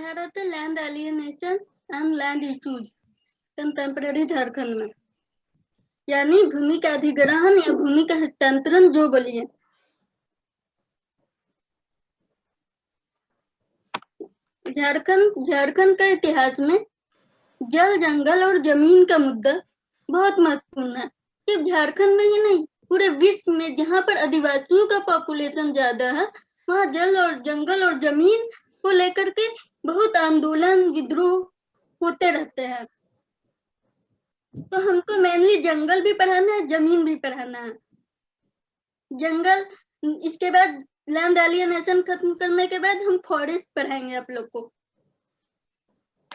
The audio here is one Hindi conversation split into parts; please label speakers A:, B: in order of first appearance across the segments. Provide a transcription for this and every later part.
A: पढ़ा रहे थे land alienation and land issues contemporary Jharkhand में, यानी भूमि का अधिग्रहण या भूमि का हस्तांतरण जो बोलिए। झारखंड का इतिहास में जल, जंगल और जमीन का मुद्दा बहुत महत्वपूर्ण है। सिर्फ झारखंड में ही नहीं, पूरे विश्व में जहाँ पर आदिवासियों का पॉपुलेशन ज्यादा है, वहाँ जल और जंगल और जमीन को लेकर के बहुत आंदोलन, विद्रोह होते रहते हैं। तो हमको मेनली जंगल भी पढ़ाना है, जमीन भी पढ़ाना है। जंगल, इसके बाद लैंड एलियनेशन खत्म करने के बाद हम फॉरेस्ट पढ़ाएंगे आप लोग को।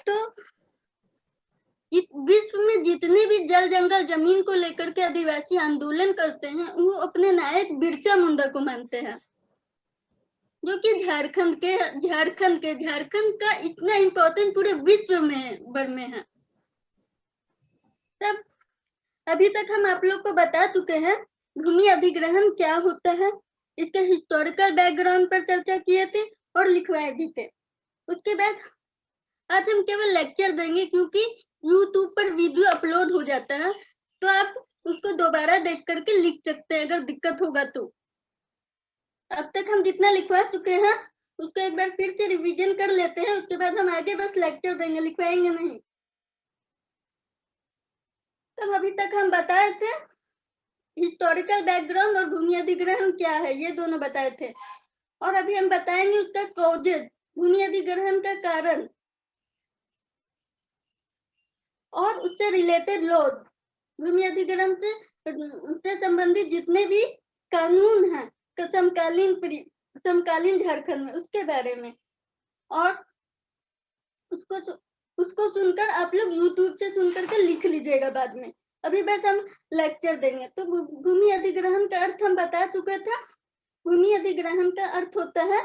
A: तो विश्व में जितने भी जल, जंगल, जमीन को लेकर के आदिवासी आंदोलन करते हैं, वो अपने नायक बिरसा मुंडा को मानते हैं, जो कि झारखंड का इतना इम्पोर्टेंट पूरे विश्व में भर में है। तब अभी तक हम आप लोग को बता चुके हैं भूमि अधिग्रहण क्या होता है, इसके हिस्टोरिकल बैकग्राउंड पर चर्चा किए थे और लिखवाए भी थे। उसके बाद आज हम केवल लेक्चर देंगे, क्योंकि YouTube पर वीडियो अपलोड हो जाता है, तो आप उसको दोबारा देख करके लिख सकते हैं अगर दिक्कत होगा तो। अब तक हम जितना लिखवा चुके हैं उसको एक बार फिर से रिवीजन कर लेते हैं, उसके बाद हम आगे बस लेक्चर देंगे, लिखवाएंगे नहीं। तब अभी तक हम बताए थे हिस्टोरिकल बैकग्राउंड और भूमि अधिग्रहण क्या है, ये दोनों बताए थे। और अभी हम बताएंगे उसका कॉजेज, भूमि अधिग्रहण का कारण और उससे रिलेटेड लॉ, भूमि अधिग्रहण से संबंधित जितने भी कानून हैं समकालीन झारखंड में, उसके बारे में। और उसको सुनकर आप लोग YouTube से सुनकर के लिख लीजिएगा बाद में। अभी बस हम लेक्चर देंगे। तो भूमि अधिग्रहण का अर्थ हम बता चुके थे। भूमि अधिग्रहण का अर्थ होता है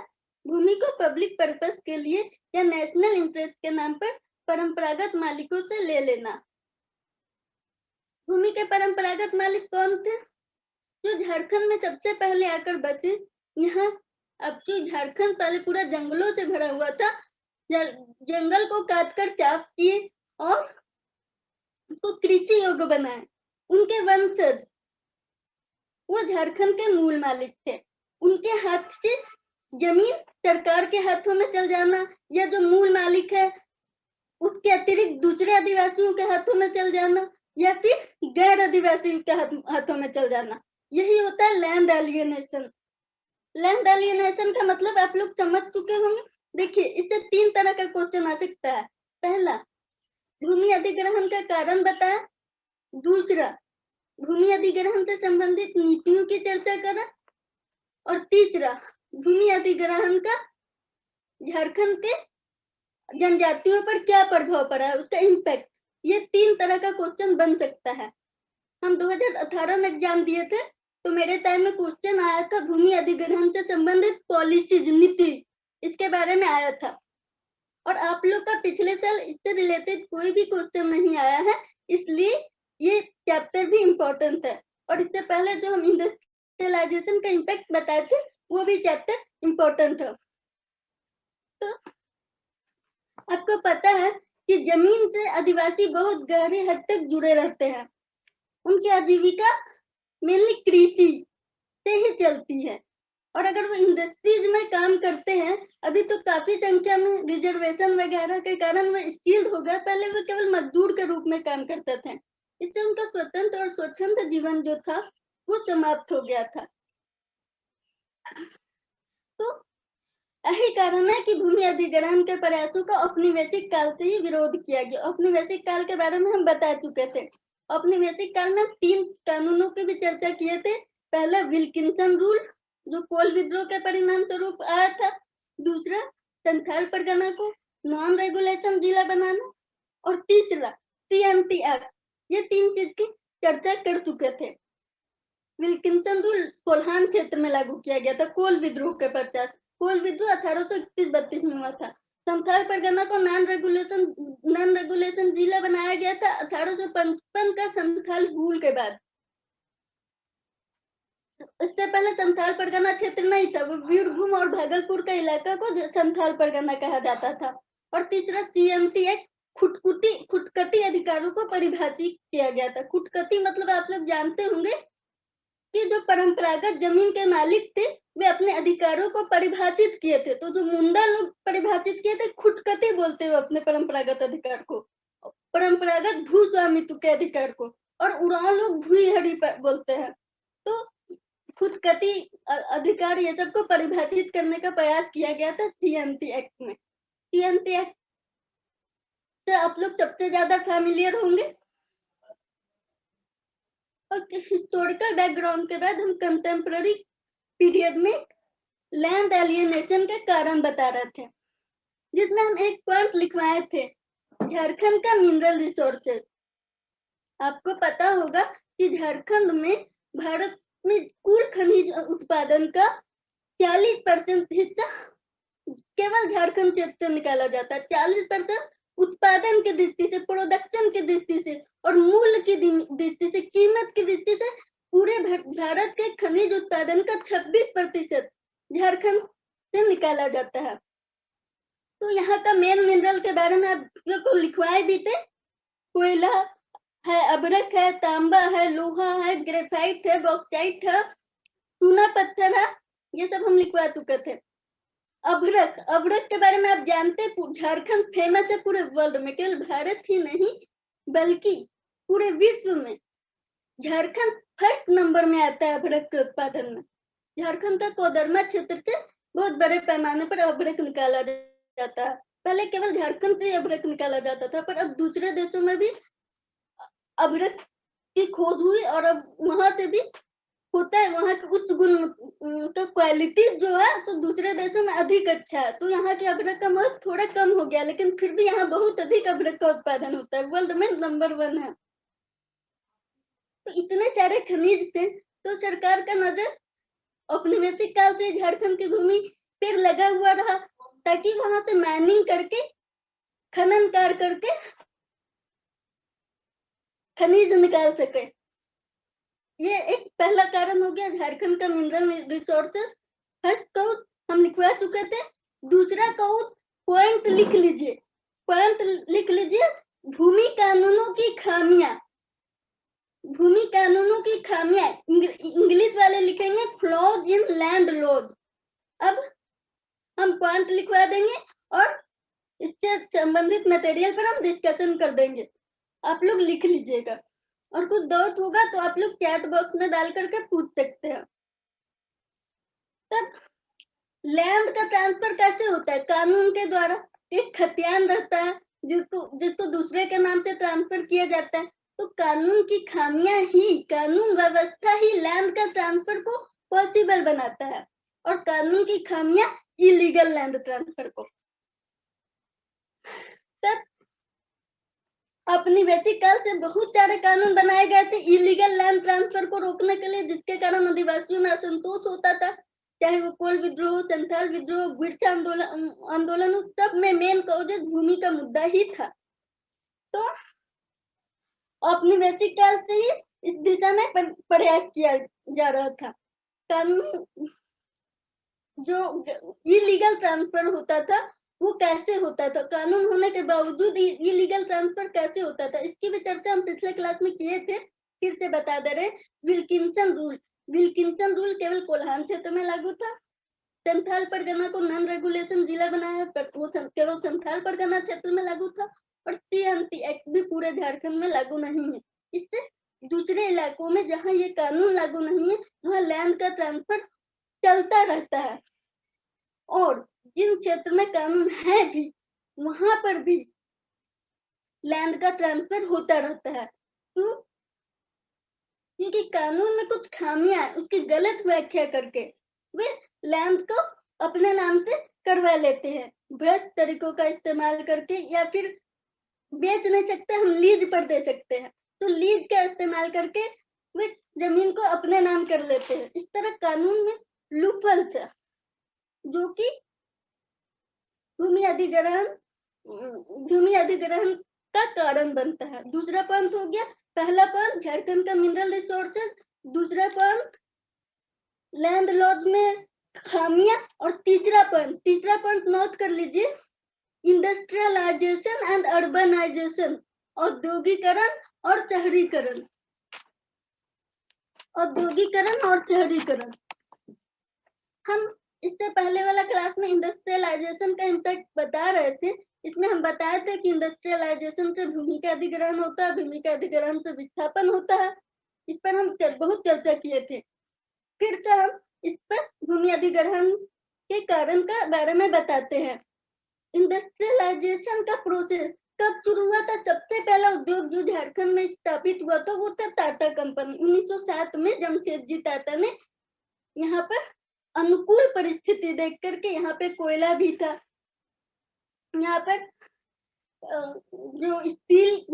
A: भूमि को पब्लिक पर्पस के लिए या नेशनल इंटरेस्ट के नाम पर परंपरागत मालिकों से ले लेना। भूमि के परंपरागत मालिक कौन थे? जो झारखंड में सबसे पहले आकर बसे। यहाँ अब जो झारखंड पहले पूरा जंगलों से भरा हुआ था, जंगल को काटकर साफ किए और उसको कृषि योग्य बनाए। उनके वंशज वो झारखंड के मूल मालिक थे। उनके हाथ से जमीन सरकार के हाथों में चल जाना, या जो मूल मालिक है उसके अतिरिक्त दूसरे आदिवासियों के हाथों में चल जाना, या फिर गैर आदिवासियों के हाथों में चल जाना, यही होता है लैंड एलियनेशन। लैंड एलियनेशन का मतलब आप लोग समझ चुके होंगे। देखिए, इससे 3 तरह का क्वेश्चन आ सकता है। पहला, भूमि अधिग्रहण का कारण बताया। दूसरा, भूमि अधिग्रहण से संबंधित नीतियों की चर्चा करा। और तीसरा, भूमि अधिग्रहण का झारखंड के जनजातियों पर क्या प्रभाव पड़ा है, उसका इम्पैक्ट। ये 3 तरह का क्वेश्चन बन सकता है। हम 2018 में एग्जाम दिए थे, तो मेरे टाइम में क्वेश्चन आया था भूमि अधिग्रहण से संबंधित पॉलिसीज, नीति, इसके बारे में आया था। और आप लोग का पिछले साल इससे रिलेटेड कोई भी क्वेश्चन नहीं आया है, इसलिए ये चैप्टर भी इम्पोर्टेंट है। और इससे पहले जो हम इंडस्ट्रियलाइजेशन का इम्पैक्ट बताए थे, वो भी चैप्टर इम्पोर्टेंट है। तो आपको पता है कि जमीन से आदिवासी बहुत गहरी हद तक जुड़े रहते हैं। उनकी आजीविका मेनली कृषि से ही चलती है। और अगर वो इंडस्ट्रीज में काम करते हैं, अभी तो काफी संख्या में रिजर्वेशन वगैरह के कारण वो स्किल्ड हो गए। पहले वो केवल मजदूर के रूप में काम करते थे, इससे उनका स्वतंत्र और स्वच्छंद जीवन जो था वो समाप्त हो गया था। तो यही कारण है कि भूमि अधिग्रहण के प्रयासों का औपनिवेशिक काल से ही विरोध किया गया। औपनिवेशिक काल के बारे में हम बता चुके थे। औपनिवेशिक काल में 3 कानूनों की भी चर्चा किए थे। पहला, विल्किंसन रूल, जो कोल विद्रोह के परिणाम स्वरूप आया था। दूसरा, संथाल परगना को नॉन रेगुलेशन जिला बनाना। और तीसरा, CMT एक्ट। ये 3 चीज की चर्चा कर चुके थे। विल्किंसन रूल कोल्हान क्षेत्र में लागू किया गया था कोल विद्रोह के पश्चात। कोल विद्रोह 1831-32 में हुआ था। संथाल परगना को नॉन रेगुलेशन जिला बनाया गया था 1855 का संथाल भूल के बाद। इससे पहले संथाल परगना क्षेत्र नहीं था, वो बीरभूम और भागलपुर का इलाका को संथाल परगना कहा जाता था। और तीसरा CMT एक्ट खुटकती अधिकारों को परिभाषित किया गया था। खुटकती मतलब आप लोग जानते होंगे कि जो परंपरागत जमीन के मालिक थे वे अपने अधिकारों को परिभाषित किए थे, तो जो मुंडा लोग परिभाषित किए थे, खुटकती बोलते हुए अपने परंपरागत अधिकार को, परंपरागत भू स्वामित्व के अधिकार को, और उरांव लोग भूहरी बोलते हैं। तो खुदकती अधिकार ये सब को परिभाषित करने का प्रयास किया गया था CMT एक्ट में। CMT एक्ट से आप लोग सबसे ज्यादा फैमिलियर होंगे। और हिस्टोरिकल बैकग्राउंड के बाद हम कंटेम्पररी पीरियड में लैंड एलियनेशन के कारण बता रहे थे, जिसमें हम एक पॉइंट लिखवाए थे, झारखंड का मिनरल रिसोर्सेज। आपको पता होगा कि झारखंड में भारत में कुल खनिज उत्पादन का 40% हिस्सा केवल झारखंड क्षेत्र से निकाला जाता है। 40% उत्पादन की दृष्टि से, प्रोडक्शन की दृष्टि से और मूल्य की दृष्टि से, कीमत की दृष्टि से पूरे भारत के खनिज उत्पादन का 26% झारखंड से निकाला जाता है। तो यहाँ का मेन मिनरल के बारे में आप लोग को लिखवाए भी थे, कोयला है, अभ्रक है, तांबा है, लोहा है, ग्रेफाइट है, बॉक्साइट है, चूना पत्थर है, ये सब हम लिखवा चुके थे। अभ्रक के बारे में आप जानते, झारखंड फेमस है पूरे वर्ल्ड में, केवल भारत ही नहीं बल्कि पूरे विश्व में झारखंड फर्स्ट नंबर में आता है अभ्रक के उत्पादन में। झारखंड का कोडरमा क्षेत्र से बहुत बड़े पैमाने पर अभ्रक निकाला जाता है। पहले केवल झारखंड से अभ्रक निकाला जाता था, पर अब दूसरे देशों में भी अभ्रक की खोज हुई और अब वहां से भी होता है। वहां के उच्च गुण तो क्वालिटी जो है तो दूसरे देशों में अधिक अच्छा है, तो यहाँ के अभ्रक का महत्व थोड़ा कम हो गया, लेकिन फिर भी यहाँ बहुत अधिक अभ्रक का उत्पादन होता है, वर्ल्ड में नंबर 1 है। तो इतने सारे खनिज थे, तो सरकार का नजर औपनिवेशिक काल से झारखंड की भूमि पर लगा हुआ रहा, ताकि वहां से माइनिंग करके, खनन कार्य करके खनिज निकाल सके। ये एक पहला कारण हो गया झारखंड का मिनरल रिसोर्सेज। फर्स्ट कौत हम लिखवा चुके थे। दूसरा कौत पॉइंट लिख लीजिए, भूमि कानूनों की खामियां। भूमि कानूनों की खामियां इंग्लिश वाले लिखेंगे फ्लॉज इन लैंड लॉज। अब हम पॉइंट लिखवा देंगे और इससे संबंधित मटेरियल पर हम डिस्कशन कर देंगे, आप लोग लिख लीजिएगा। और कुछ डाउट होगा तो आप लोग चैट बॉक्स में डाल करके पूछ सकते हैं। तब लैंड का ट्रांसफर कैसे होता है? कानून के द्वारा। एक खतियान रहता है जिसको दूसरे के नाम से ट्रांसफर किया जाता है। तो कानून की खामियां ही, कानून व्यवस्था ही लैंड का ट्रांसफर को पॉसिबल बनाता है, और कानून की खामियां इलीगल लैंड ट्रांसफर को। तब औपनिवेशिक काल से बहुत सारे कानून बनाए गए थे इलीगल लैंड ट्रांसफर को रोकने के लिए, जिसके कारण आदिवासियों में असंतोष होता था, चाहे वो कोल विद्रोह, संथाल विद्रोह, बिरसा आंदोलन, सब में मेन कॉजेज भूमि का मुद्दा ही था। तो औपनिवेशिक काल से ही इस दिशा में प्रयास किया जा रहा था। कानून जो इलीगल ट्रांसफर होता था वो कैसे होता था, कानून होने के बावजूद इलीगल ट्रांसफर कैसे होता था, इसकी भी चर्चा हम पिछले क्लास में किए थे, फिर से बता दे रहे। विल्किंसन रूल केवल कोल्हान क्षेत्र में लागू था। संथाल परगना को नॉन रेगुलेशन जिला बनाया, वो केवल संथाल परगना क्षेत्र में लागू था। और CMT एक्ट भी पूरे झारखंड में लागू नहीं है। इससे दूसरे इलाकों में जहाँ ये कानून लागू नहीं है वहाँ लैंड का ट्रांसफर चलता रहता है, और जिन क्षेत्र में कानून है भी वहां पर भी लैंड का ट्रांसफर होता रहता है। तो क्योंकि कानून में कुछ खामियां है, उसकी गलत व्याख्या करके वे लैंड को अपने नाम से करवा लेते हैं, भ्रष्ट तरीकों का इस्तेमाल करके, या फिर बेच नहीं सकते, हम लीज पर दे सकते हैं, तो लीज का इस्तेमाल करके वे जमीन को अपने नाम कर लेते हैं। इस तरह कानून में लूपहोल्स है, जो कि भूमि अधिग्रहण का कारण बनता है। दूसरा पॉइंट हो गया, पहला पॉइंट झारखंड का मिनरल रिसोर्सेज, दूसरा पॉइंट लैंड लॉज में खामियां, और तीसरा पॉइंट नोट कर लीजिए, इंडस्ट्रियलाइजेशन एंड अर्बनाइजेशन, औद्योगिकरण और शहरीकरण, औद्योगिकरण और शहरीकरण। हम इससे पहले वाला क्लास में इंडस्ट्रियलाइजेशन का इम्पैक्ट बता रहे थे। इसमें हम बताए थे कि इंडस्ट्रियलाइजेशन से भूमि का अधिग्रहण होता है, भूमि का अधिग्रहण से विस्थापन होता है। इस पर हम बहुत चर्चा किए थे। फिर से हम इस पर भूमि अधिग्रहण के कारण का बारे में बताते हैं। इंडस्ट्रियलाइजेशन का प्रोसेस कब शुरू हुआ था? सबसे पहला उद्योग जो झारखंड में स्थापित हुआ था वो था टाटा कंपनी। 1907 में जमशेदजी टाटा ने यहाँ पर अनुकूल परिस्थिति देख करके यहाँ पे कोयला भी था, यहाँ पर जो स्टील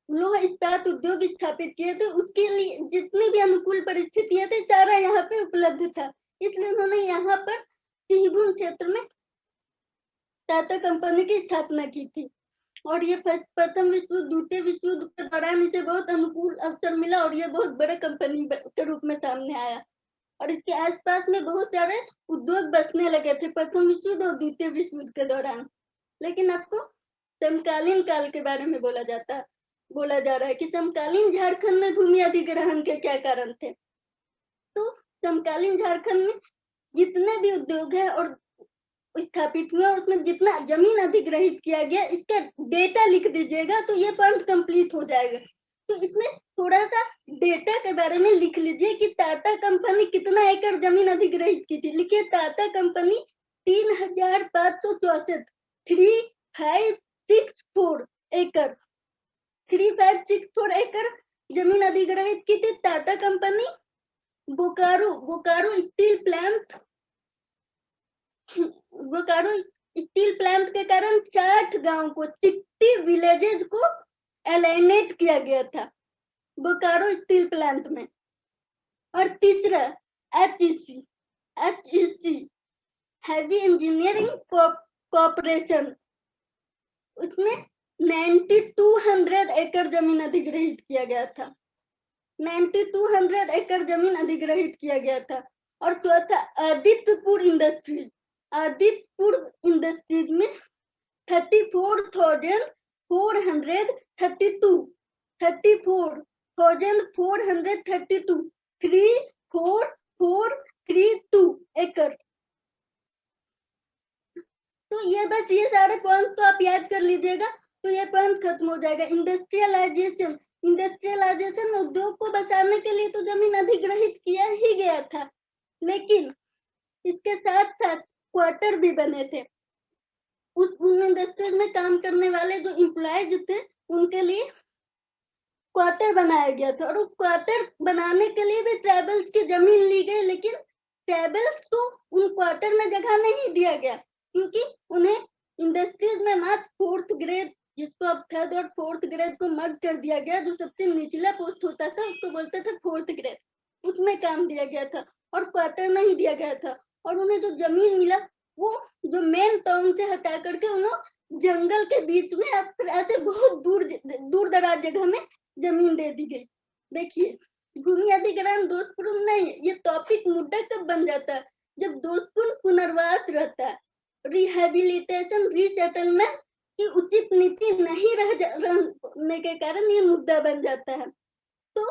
A: लोहा इस्पात उद्योग स्थापित किए थे, उसके लिए जितनी भी अनुकूल परिस्थितियां थी सारा यहाँ पे उपलब्ध था। इसलिए उन्होंने यहाँ पर सिंहभूम क्षेत्र में टाटा कंपनी की स्थापना की थी। और ये प्रथम विश्व युद्ध, द्वितीय विश्व युद्ध के दौरान इसे बहुत अनुकूल अवसर मिला और ये बहुत बड़े कंपनी के रूप में सामने आया। और इसके आसपास में बहुत सारे उद्योग बसने लगे थे प्रथम विश्व युद्ध और द्वितीय विश्व युद्ध के दौरान। लेकिन आपको समकालीन काल के बारे में बोला जा रहा है कि समकालीन झारखंड में भूमि अधिग्रहण के क्या कारण थे। तो समकालीन झारखंड में जितने भी उद्योग है और स्थापित हुआ, उसमें जितना जमीन अधिग्रहित किया गया, इसका डेटा लिख दीजिएगा तो ये पॉइंट कंप्लीट हो जाएगा। तो इसमें थोड़ा सा डेटा के बारे में लिख लीजिए कि टाटा कंपनी कितना एकड़ जमीन अधिग्रहित की थी। लिखिए टाटा कंपनी 3564 3564 एकड़ 3564 एकड़ जमीन अधिग्रहित की थी Tata company. Bokaro steel plant के कारण 60 गांव को 60 विलेजेस को एलाइनेट किया गया था बोकारो स्टील प्लांट में। और तीसरा HEC हैवी इंजीनियरिंग कॉर्पोरेशन, उसमें 9200 एकड़ जमीन अधिग्रहित किया गया था। 9200 एकड़ जमीन अधिग्रहित किया गया था। और चौथा आदित्यपुर इंडस्ट्रीज में 34,432 एकड़। तो ये बस ये सारे पॉइंट तो आप याद कर लीजिएगा, तो ये पॉइंट खत्म हो जाएगा। इंडस्ट्रियलाइजेशन में उद्योग को बसाने के लिए तो जमीन अधिग्रहित किया ही गया था, लेकिन इसके साथ साथ क्वार्टर भी बने थे। उन इंडस्ट्रीज में काम करने वाले जो एम्प्लॉयज थे उनके लिए क्वार्टर बनाया गया था। और उस क्वार्टर बनाने के लिए भी ट्राइबल्स की जमीन ली गई, लेकिन ट्राइबल्स को उन क्वार्टर में जगह नहीं दिया गया, क्योंकि उन्हें इंडस्ट्रीज में मात्र 4th ग्रेड, जिसको अब 3rd और 4th ग्रेड को मर्ज कर दिया गया, जो सबसे निचला पोस्ट होता था उसको बोलते थे 4th ग्रेड, उसमें काम दिया गया था और क्वार्टर नहीं दिया गया था। और उन्हें जो जमीन मिला वो जो मेन टाउन से हटा करके उन्हें जंगल के बीच में ऐसे बहुत दूर दराज जगह में जमीन दे दी गई। देखिए, भूमि अधिग्रहण दोषपूर्ण नहीं, ये टॉपिक मुद्दा कब बन जाता है? जब दोषपूर्ण पुनर्वास रहता है, रिहेबिलिटेशन रीसेटलमेंट की उचित नीति नहीं रहने के कारण ये मुद्दा बन जाता है। तो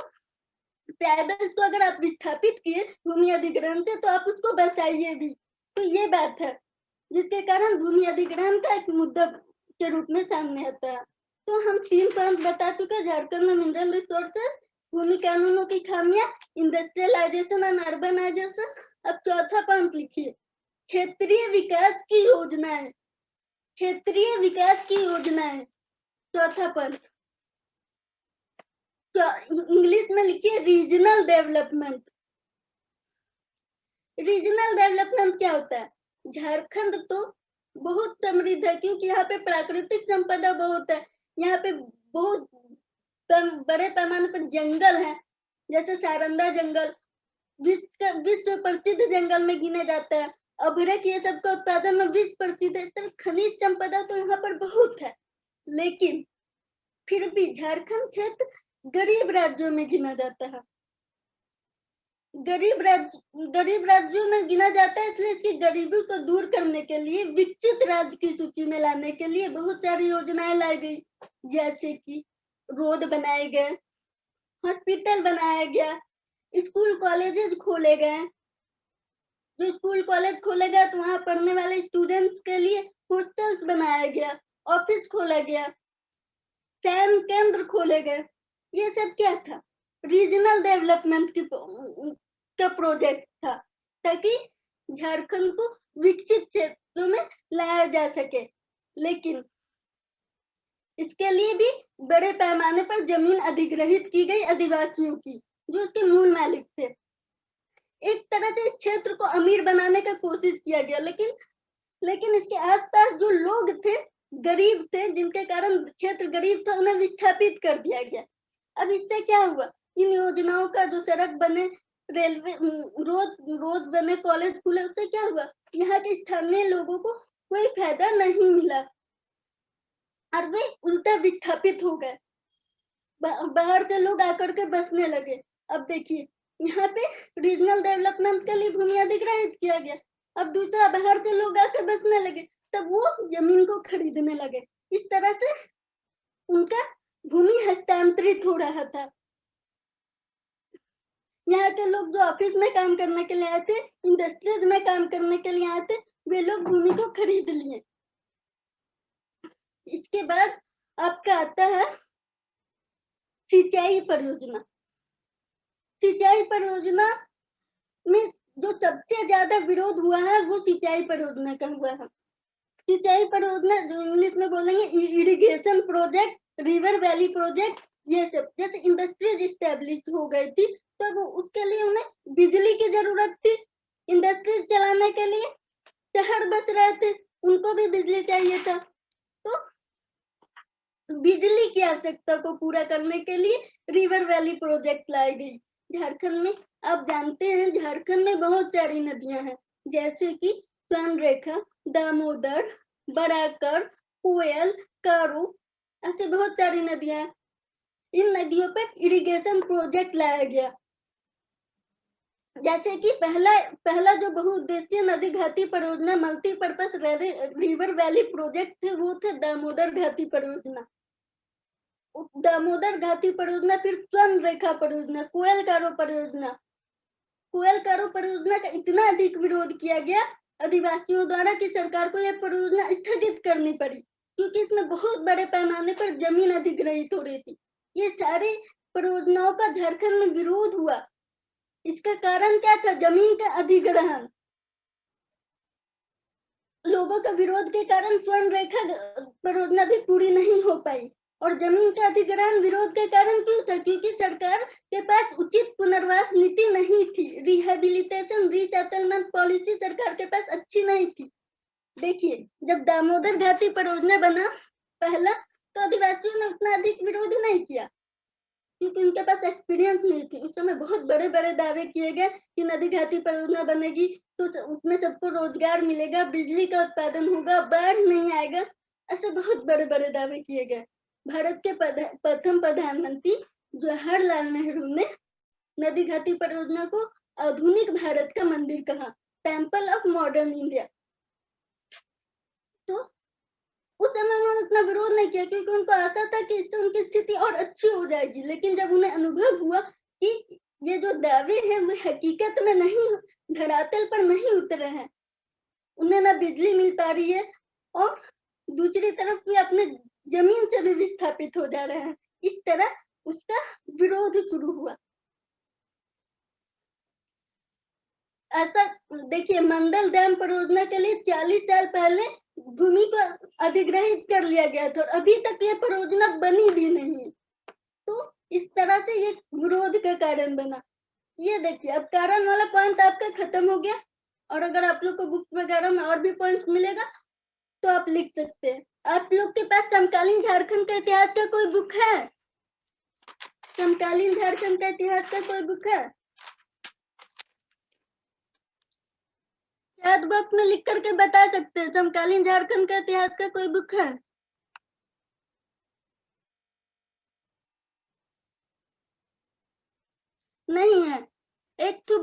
A: ट्राइबल्स को अगर आप विस्थापित किए भूमि अधिग्रहण से, तो आप उसको बचाइए भी। तो ये बात है जिसके कारण भूमि अधिग्रहण का एक मुद्दा के रूप में सामने आता है। तो हम 3 पॉइंट बता चुके हैं: झारखंड में मिनरल रिसोर्सेज, भूमि कानूनों की खामियां, इंडस्ट्रियलाइजेशन एंड अर्बनाइजेशन। अब चौथा पॉइंट लिखिए, क्षेत्रीय विकास की योजनाएं। क्षेत्रीय विकास की योजनाएं, चौथा पॉइंट। तो इंग्लिश में लिखिए रीजनल डेवलपमेंट। रीजनल डेवलपमेंट क्या होता है? झारखंड तो बहुत समृद्ध है, क्योंकि यहाँ पे प्राकृतिक संपदा बहुत है। यहाँ पे बहुत बड़े पैमाने पर जंगल है, जैसे सारंदा जंगल विश्व प्रसिद्ध जंगल में गिने जाता है। अभ्रक ये सब का उत्पादन में विश्व प्रसिद्ध है। खनिज संपदा तो यहाँ पर बहुत है, लेकिन फिर भी झारखंड क्षेत्र गरीब राज्यों में गिना जाता है। गरीब राज्यों में गिना जाता है, इसलिए इसकी गरीबी को दूर करने के लिए विकसित राज्य की सूची में लाने के लिए बहुत सारी योजनाएं लाई गई, जैसे कि रोड बनाए गए, हॉस्पिटल बनाया गया, स्कूल कॉलेजेस खोले गए। जो स्कूल कॉलेज खोले गए तो वहां पढ़ने वाले स्टूडेंट्स के लिए हॉस्टल्स बनाया गया, ऑफिस खोला गया, सैन्य केंद्र खोले गए। ये सब क्या था? रीजनल डेवलपमेंट का प्रोजेक्ट था, ताकि झारखंड को विकसित क्षेत्रों में लाया जा सके। लेकिन इसके लिए भी बड़े पैमाने पर जमीन अधिग्रहित की गई आदिवासियों की, जो उसके मूल मालिक थे। एक तरह से इस क्षेत्र को अमीर बनाने का कोशिश किया गया, लेकिन इसके आसपास जो लोग थे गरीब थे, जिनके कारण क्षेत्र गरीब था, उन्हें विस्थापित कर दिया गया। अब इससे क्या हुआ? इन योजनाओं का जो सड़क बने, रेलवे, रोड बने, कॉलेज खुले, उससे क्या हुआ? यहाँ के स्थानीय लोगों को कोई फायदा नहीं मिला और वे उल्टा विस्थापित हो गए। बाहर से लोग आकर के बसने लगे। अब देखिए, यहाँ पे रीजनल डेवलपमेंट के लिए भूमि अधिग्रहित किया गया। अब दूसरा, बाहर से लोग आकर बसने लगे, तब वो जमीन को खरीदने लगे। इस तरह से उनका भूमि हस्तांतरित हो रहा था। यहाँ के लोग जो ऑफिस में काम करने के लिए आए थे, इंडस्ट्रीज में काम करने के लिए आए थे, वे लोग भूमि को खरीद लिए। इसके बाद आपका आता है सिंचाई परियोजना। सिंचाई परियोजना में जो सबसे ज्यादा विरोध हुआ है वो सिंचाई परियोजना का हुआ है। सिंचाई परियोजना जो इंग्लिश में बोलेंगे irrigation project, river valley project, ये सब। जैसे इंडस्ट्रीज इस्टेब्लिश हो गई थी, तब उसके लिए उन्हें बिजली की जरूरत थी। इंडस्ट्रीज चलाने के लिए शहर बस रहे थे, उनको भी बिजली चाहिए था। तो बिजली की आवश्यकता को पूरा करने के लिए रिवर वैली प्रोजेक्ट लाई गई। झारखंड में आप जानते हैं, झारखंड में बहुत सारी नदियां हैं, जैसे कि स्वर्णरेखा, दामोदर, बराकर, कोयल, कारू, ऐसे बहुत सारी नदियां हैं। इन नदियों पर इरिगेशन प्रोजेक्ट लाया गया। जैसे कि पहला जो बहुउद्देशीय नदी घाटी परियोजना, मल्टीपर्पज रिवर वैली प्रोजेक्ट थे, वो थे दामोदर घाटी परियोजना। दामोदर घाटी परियोजना, फिर स्वर्णरेखा परियोजना, कोयल कारो परियोजना। कोयल कारो परियोजना का इतना अधिक विरोध किया गया आदिवासियों द्वारा कि सरकार को यह परियोजना स्थगित करनी पड़ी, क्योंकि इसमें बहुत बड़े पैमाने पर जमीन अधिग्रहित हो रही थी। ये सारी परियोजनाओं का झारखंड में विरोध हुआ। इसका कारण क्या था? जमीन का अधिग्रहण। लोगों के विरोध के कारण स्वर्णरेखा परियोजना भी पूरी नहीं हो पाई। और जमीन का अधिग्रहण विरोध के कारण क्यों था? क्योंकि सरकार के पास उचित पुनर्वास नीति नहीं थी। रिहेबिलिटेशन रीसेटलमेंट पॉलिसी सरकार के पास अच्छी नहीं थी। देखिए, जब दामोदर घाटी परियोजना बना पहला, तो आदिवासियों ने उतना अधिक विरोध नहीं किया, क्योंकि उनके पास एक्सपीरियंस नहीं थी। उस समय बहुत बड़े बड़े दावे किए गए कि नदी घाटी परियोजना बनेगी तो उसमें सबको रोजगार मिलेगा, बिजली का उत्पादन होगा, बाढ़ नहीं आएगा। ऐसे बहुत बड़े बड़े दावे किए गए। भारत के प्रथम प्रधानमंत्री जवाहरलाल नेहरू ने नदी घाटी परियोजना को आधुनिक भारत का मंदिर कहा, टेम्पल ऑफ मॉडर्न इंडिया। तो उस समय उन्होंने उतना विरोध नहीं किया, क्योंकि उनको आशा था कि इससे उनकी स्थिति और अच्छी हो जाएगी। लेकिन जब उन्हें अनुभव हुआ कि ये जो दावे हैं वो हकीकत में नहीं, धरातल पर नहीं उतरे हैं, उन्हें ना बिजली मिल पा रही है और दूसरी तरफ वे अपने जमीन से भी विस्थापित हो जा रहे हैं, इस तरह उसका विरोध शुरू हुआ। ऐसा देखिए, मंडल डैम परियोजना के लिए 40 साल पहले भूमि को अधिग्रहित कर लिया गया था और अभी तक ये परियोजना बनी भी नहीं। तो इस तरह से ये विरोध का कारण बना। ये देखिए, अब कारण वाला पॉइंट आपका खत्म हो गया। और अगर आप लोग को बुक वगैरह में और भी पॉइंट मिलेगा तो आप लिख सकते हैं। आप लोग के पास समकालीन झारखंड का इतिहास का कोई बुक है? समकालीन झारखंड का इतिहास का कोई बुक है? चैट बॉक्स में लिख करके बता सकते हैं, समकालीन झारखंड का इतिहास का कोई बुक है? नहीं है। एक तो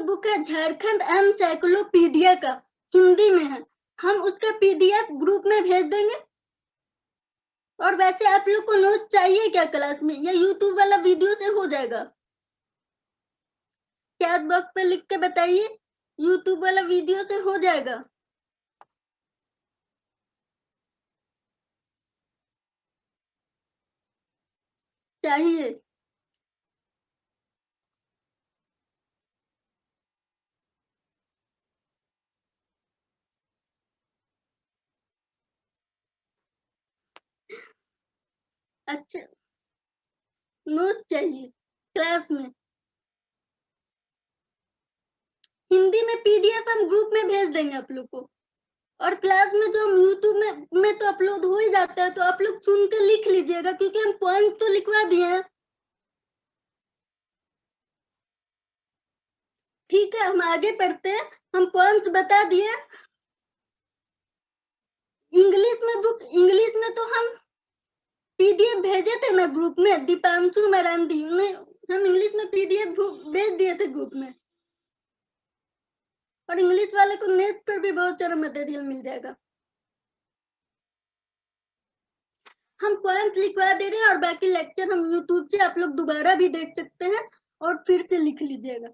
A: बुक है झारखंड एनसाइक्लोपीडिया का, हिंदी में है। हम उसका पीडीएफ ग्रुप में भेज देंगे। और वैसे आप लोग को नोट चाहिए क्या क्लास में, या यूट्यूब वाला वीडियो से हो जाएगा? चैट बॉक्स पे लिख के बताइए, यूट्यूब वाला वीडियो से हो जाएगा? चाहिए। अच्छा, नोट चाहिए क्लास में। हिंदी में पीडीएफ हम ग्रुप में भेज देंगे आप लोग को। और क्लास में जो हम यूट्यूब में तो अपलोड हो ही जाता है, तो आप लोग सुन के लिख लीजिएगा, क्योंकि हम पॉइंट तो लिखवा दिए हैं। ठीक है, हम आगे पढ़ते हैं। हम पॉइंट बता दिए। इंग्लिश में तो हम पीडीएफ भेजे थे ना ग्रुप में, दीपांशु मरांडी ने हम इंग्लिश में पीडीएफ भेज दिए थे ग्रुप में। और इंग्लिश वाले को नेट पर भी बहुत सारा मटेरियल मिल जाएगा। हम पॉइंट लिखवा दे रहे हैं, और बाकी लेक्चर हम यूट्यूब से आप लोग दोबारा भी देख सकते हैं और फिर से लिख लीजिएगा।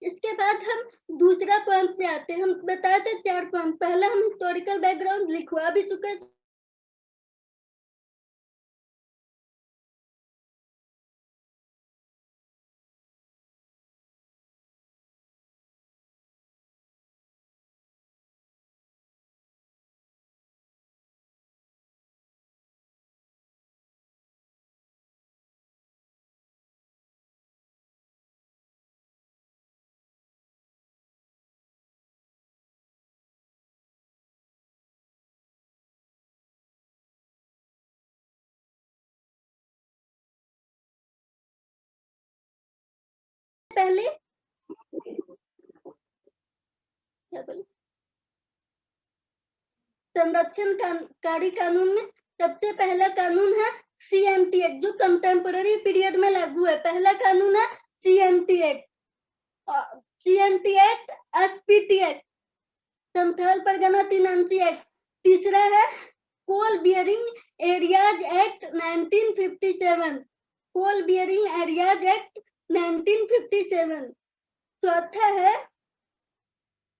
A: इसके बाद हम दूसरा पॉइंट पे आते हैं। हम बताए थे 4 पॉइंट। पहला हम हिस्टोरिकल बैकग्राउंड लिखवा भी चुके हैं। पहले क्या बोले, संरक्षणकारी कानून में सबसे पहला कानून है सीएमटी एक्ट, जो कंटेम्पररी पीरियड में लागू है। पहला कानून है CMT act. CMT act, SPT act, Santhal Pargana tenancy act. तीसरा है coal bearing areas act 1957, coal bearing areas act 1957। चौथा है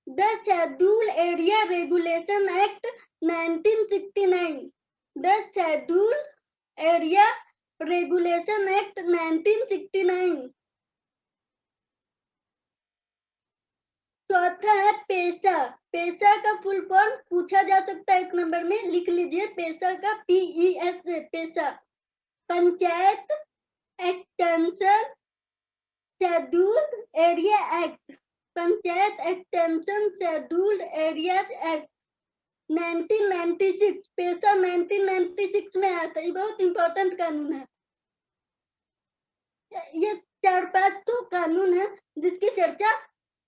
A: the schedule area regulation act 1969, the schedule area regulation act 1969। चौथा है पेशा का फुल फॉर्म पूछा जा सकता है 1 नंबर में, लिख लीजिए पेशा का, PES से पेशा। Panchayat extension scheduled area act, panchayat extension scheduled area act 1996। पेशा 1996 में आया था। ये बहुत इंपॉर्टेंट कानून है। ये 4-5 तो कानून है जिसकी चर्चा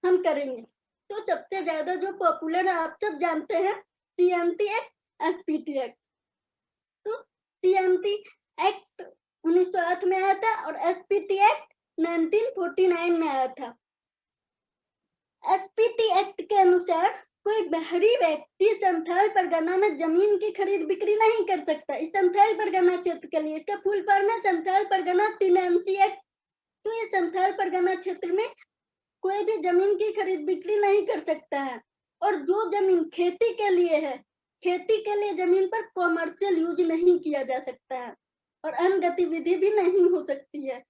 A: हम करेंगे। तो सबसे ज्यादा जो पॉपुलर है आप सब जानते हैं, सीएमटी एक्ट, एसपीटी एक्ट। तो सीएमटी एक्ट 1908 में आया था और एसपीटी एक्ट 1949 में आया था। एसपीटी एक्ट के अनुसार कोई बाहरी व्यक्ति संथाल परगना में जमीन की खरीद बिक्री नहीं कर सकता। इस संथाल परगना क्षेत्र के लिए इसका फुल फॉर्म है संथाल परगना तिनांसी एक्ट। तो ये संथाल परगना क्षेत्र में कोई भी जमीन की खरीद बिक्री नहीं कर सकता है। और जो जमीन खेती के लिए है, खेती के लिए जमीन पर कॉमर्शियल यूज नहीं किया जा सकता है और अन्य गतिविधि भी नहीं हो सकती है।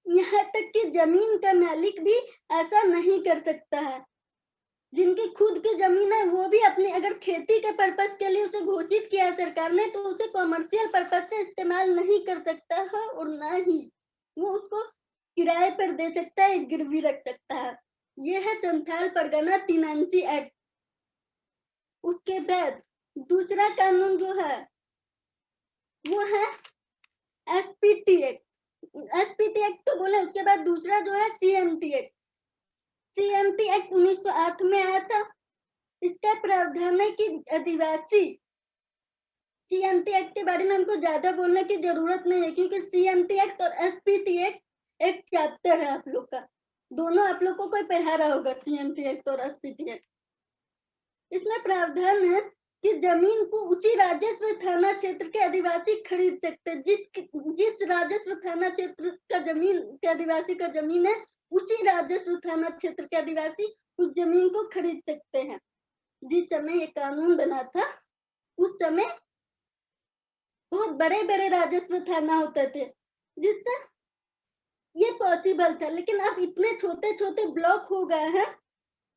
A: यहाँ तक कि जमीन का मालिक भी ऐसा नहीं कर सकता है। जिनकी खुद की जमीन है वो भी अपने अगर खेती के पर्पज के लिए उसे घोषित किया है सरकार ने, तो उसे कॉमर्शियल पर्पज से इस्तेमाल नहीं कर सकता है, और ना ही वो उसको किराए पर दे सकता है, गिरवी रख सकता है। ये है संथाल परगना तिनांसी एक्ट। उसके बाद दूसरा कानून जो है वो है एसपीटी एक्ट। एसपीटी एक्ट तो बोले, उसके बाद दूसरा जो है सीएमटी एक्ट। सीएमटी एक्ट 1908 में आया था। इसका प्रावधान है कि आदिवासी सीएमटी एक्ट के बारे में हमको ज्यादा बोलने की जरूरत नहीं है, क्योंकि सीएमटी एक्ट और एसपीटी एक्ट एक चैप्टर है आप लोग का। दोनों आप लोग को कोई पढ़ा रहा होगा, सीएमटी एक्ट और एसपीटी एक्ट। इसमें प्रावधान है कि जमीन को उसी राजस्व थाना क्षेत्र के आदिवासी खरीद सकते हैं। जिस राजस्व थाना क्षेत्र का जमीन के आदिवासी का जमीन है, उसी राजस्व थाना क्षेत्र के आदिवासी उस जमीन को खरीद सकते हैं। जिस समय ये कानून बना था, उस समय बहुत बड़े बड़े राजस्व थाना होते थे, जिससे ये पॉसिबल था। लेकिन अब इतने छोटे छोटे ब्लॉक हो गए हैं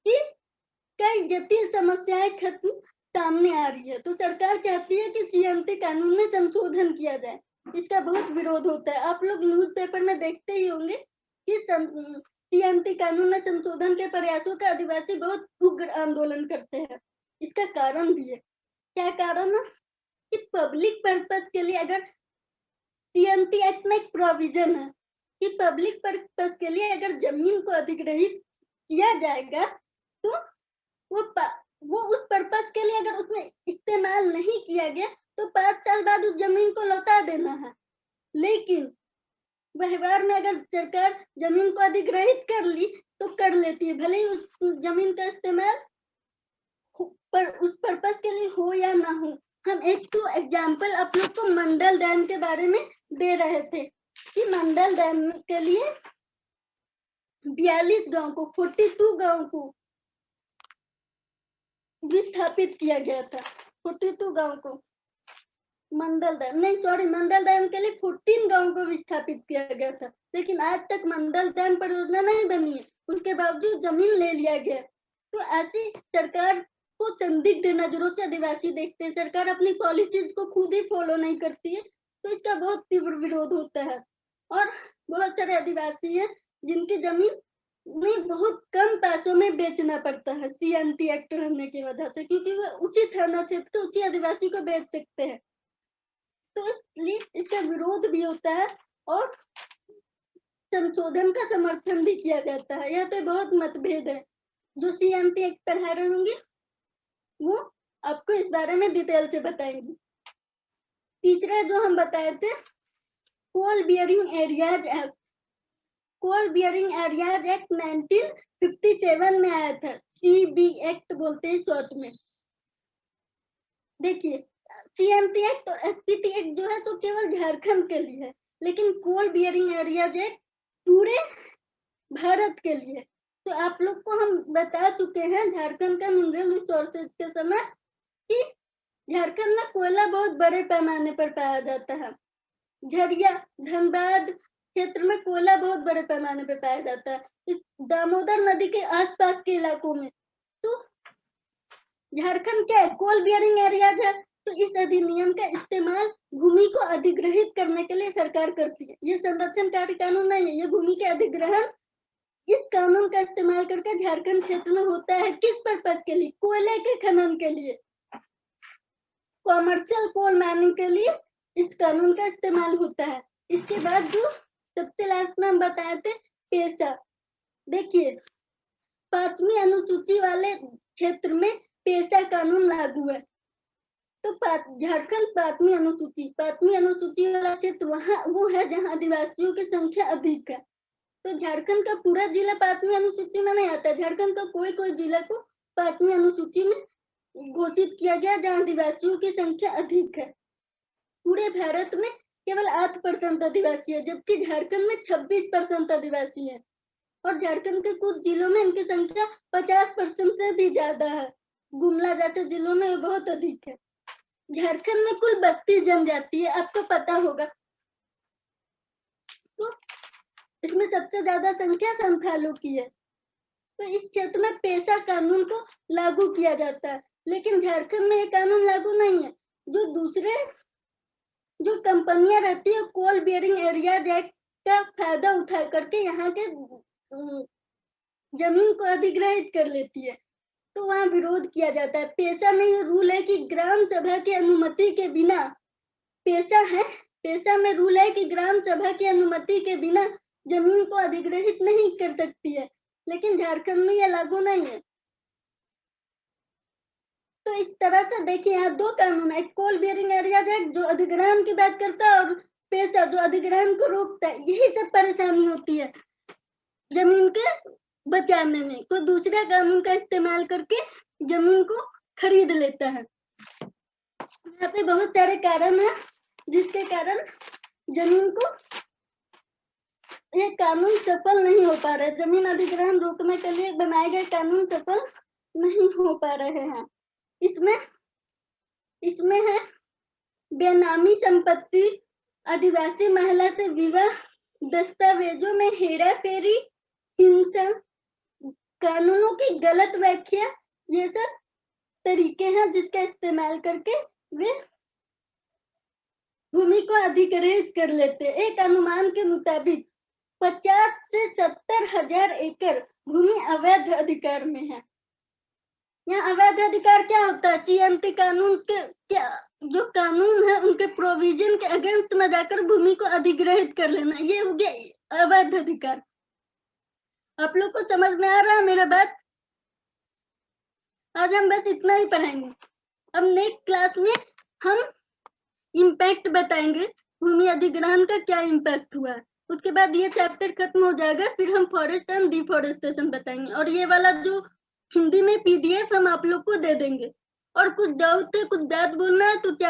A: कि कई जटिल समस्याएं खत्म सामने आ रही है। तो सरकार चाहती है कि सीएमटी कानून में संशोधन किया जाए। इसका बहुत विरोध होता है। आप लोग न्यूज़पेपर में देखते ही होंगे कि सीएमटी कानून में संशोधन के प्रयासों का आदिवासी बहुत उग्र आंदोलन करते हैं। इसका कारण भी है। क्या कारण है कि पब्लिक पर्पस के लिए, अगर सीएमटी एक्ट में एक प्रोविजन है कि पब्लिक पर्पस के लिए अगर जमीन को अधिग्रहित किया जाएगा, तो वो उस पर्पस के लिए अगर उसमें इस्तेमाल नहीं किया गया तो 5 साल बाद उस जमीन को लौटा देना है। लेकिन व्यवहार में अगर सरकार जमीन को अधिग्रहित कर ली तो कर लेती है, भले ही उस जमीन का इस्तेमाल पर उस पर्पस के लिए हो या ना हो। हम एक तो एग्जाम्पल आप लोग को मंडल डैम के बारे में दे रहे थे कि मंडल डैम के लिए 42 गांव को 42 गांव को विस्थापित किया गया था। 42 गांव को मंडल डैम के लिए 14 गांव को विस्थापित किया गया था। लेकिन आज तक मंडल डैम परियोजना नहीं बनी है, उसके बावजूद जमीन ले लिया गया। तो ऐसी सरकार को संदिग्ध नजरों से आदिवासी देखते हैं। सरकार अपनी पॉलिसीज को खुद ही फॉलो नहीं करती है, तो इसका बहुत तीव्र विरोध होता है। और बहुत सारे आदिवासी हैं जिनकी जमीन में बहुत कम पैसों में बेचना पड़ता है सीएमटी एक्ट रहने की वजह से, क्योंकि वो उसी थाना क्षेत्र उसी आदिवासी को बेच सकते हैं। तो इसलिए इसका विरोध भी होता है और संशोधन का समर्थन भी किया जाता है। यहाँ पे बहुत मतभेद है। जो सीएमटी एक्ट पढ़ा रहे होंगे वो आपको इस बारे में डिटेल से बताएंगे। तीसरा जो हम बताए थे, कोल बियरिंग एरियाज एक्ट। कोल बियरिंग एरियाज एक्ट 1957 में आया था। सीबी एक्ट बोलते हैं शॉर्ट में। देखिए, सीएमटी एक्ट और एसपीटी एक्ट जो है तो केवल झारखंड के लिए है, लेकिन कोल बियरिंग एरियाज एक्ट पूरे भारत के लिए। तो आप लोग को हम बता चुके हैं झारखंड का मिनरल रिसोर्सेज के समय कि झारखंड में कोयला बहुत बड़े पैमाने पर पाया जाता है। झरिया धनबाद क्षेत्र में कोयला बहुत बड़े पैमाने पर पाया जाता है, इस दामोदर नदी के आसपास के इलाकों में। तो झारखंड क्या है, कोल बियरिंग एरियाज है। तो इस अधिनियम का इस्तेमाल भूमि को अधिग्रहित करने के लिए सरकार करती है। ये संरक्षणकारी कानून नहीं है, ये भूमि के अधिग्रहण इस कानून का इस्तेमाल करके झारखंड क्षेत्र में होता है। किस पर्पज के लिए? कोयले के खनन के लिए, कॉमर्शियल कोल माइनिंग के लिए इस कानून का इस्तेमाल होता है। इसके बाद जो सबसे लास्ट में हम बताए थे पेशा। देखिए, 5वीं अनुसूची वाले क्षेत्र में पेशा कानून लागू है। तो झारखंड 5वीं अनुसूची वाला क्षेत्र वो है जहाँ आदिवासियों की संख्या अधिक है। तो झारखंड का पूरा जिला 5वीं अनुसूची में नहीं आता। झारखंड का कोई जिला को 5वीं अनुसूची में घोषित किया गया जहाँ आदिवासियों की संख्या अधिक है। पूरे भारत में केवल 8% आदिवासी है, जबकि झारखंड में 26% आदिवासी है। और झारखंड के कुछ जिलों में इनकी संख्या 50% से भी ज्यादा है। गुमला जैसे जिलों में बहुत अधिक है। झारखंड में कुल 32 जनजाति है, आपको पता होगा। तो इसमें सबसे ज्यादा संख्या संथालों की है। तो इस क्षेत्र में पेशा कानून को लागू किया जाता है, लेकिन झारखंड में ये कानून लागू नहीं है। जो कंपनियां रहती है कोल बियरिंग एरिया एक्ट का फायदा उठा करके यहाँ के जमीन को अधिग्रहित कर लेती है। तो वहाँ विरोध किया जाता है। पेशा में ये रूल है कि ग्राम सभा की अनुमति के बिना, पेशा में रूल है कि ग्राम सभा की अनुमति के बिना जमीन को अधिग्रहित नहीं कर सकती है, लेकिन झारखंड में यह लागू नहीं है। तो इस तरह से देखिए यहाँ दो कानून है, कोल बियरिंग एरियाज एक्ट जो अधिग्रहण की बात करता है, और पेशा जो अधिग्रहण को रोकता है। यही सब परेशानी होती है जमीन के बचाने में, कोई दूसरा कानून का इस्तेमाल करके जमीन को खरीद लेता है। यहाँ पे बहुत सारे कारण है जिसके कारण जमीन को ये कानून सफल नहीं हो पा रहा है। जमीन अधिग्रहण रोकने के लिए बनाए गए कानून सफल नहीं हो पा रहे हैं। इसमें है बेनामी संपत्ति, आदिवासी महिला से विवाह, दस्तावेजों में हेरा फेरी, हिंसा, कानूनों की गलत व्याख्या, ये सब तरीके हैं जिसका इस्तेमाल करके वे भूमि को अधिग्रहित कर लेते। एक अनुमान के मुताबिक 50 से 70 हजार एकड़ भूमि अवैध अधिकार में है। यहाँ अवैध अधिकार क्या होता है? सीएमटी कानून के क्या जो कानून है उनके प्रोविजन के अगेंस्ट में जाकर भूमि को अधिग्रहित कर लेना, ये हो गया अवैध अधिकार। आप लोग को समझ में आ रहा है मेरा बात? आज हम बस इतना ही पढ़ाएंगे। अब नेक्स्ट क्लास में हम इम्पैक्ट बताएंगे, भूमि अधिग्रहण का क्या इम्पैक्ट हुआ है। उसके बाद ये चैप्टर खत्म हो जाएगा, फिर हम फॉरेस्ट एंड डिफॉरेस्टेशन बताएंगे। और ये वाला जो हिंदी में पीडीएफ हम आप लोग को दे देंगे। और कुछ डाउट है, कुछ बात बोलना है तो क्या